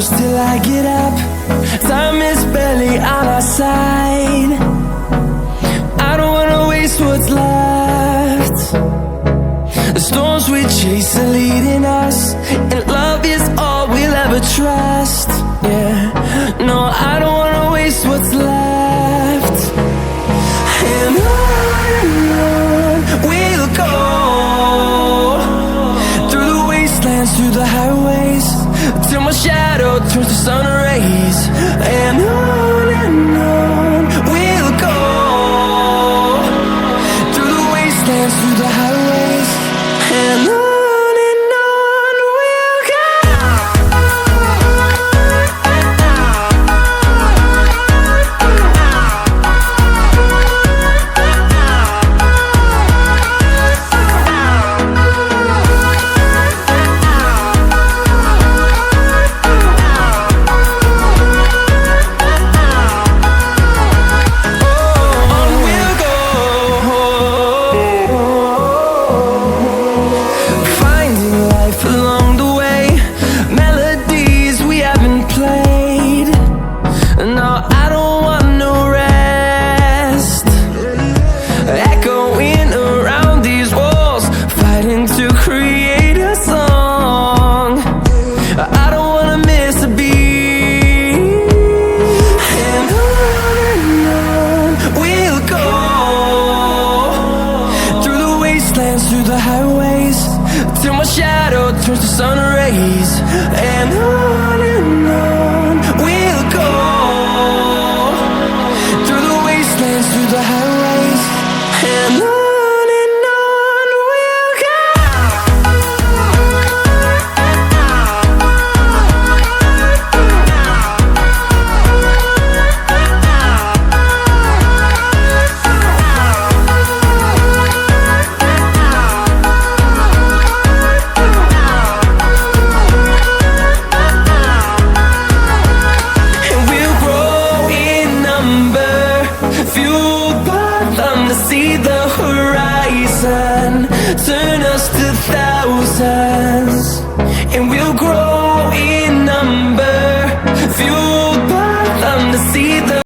close till I get up. Time is barely on our side. I don't wanna waste what's left. The storms we chase are leading us, and love is all we'll ever trust. Yeah, no, I don't wanna waste what's left. And on we'll go, through the wastelands, through the highways, till my shadow turns to sun rays. And on we'll go, through the wastelands, through the highways, and on we'll go. Through the highways, till my shadow turns to sun rays. And on we'll go, through the wastelands, through the highways, and on we'll go. See the horizon turn us to thousands, and we'll grow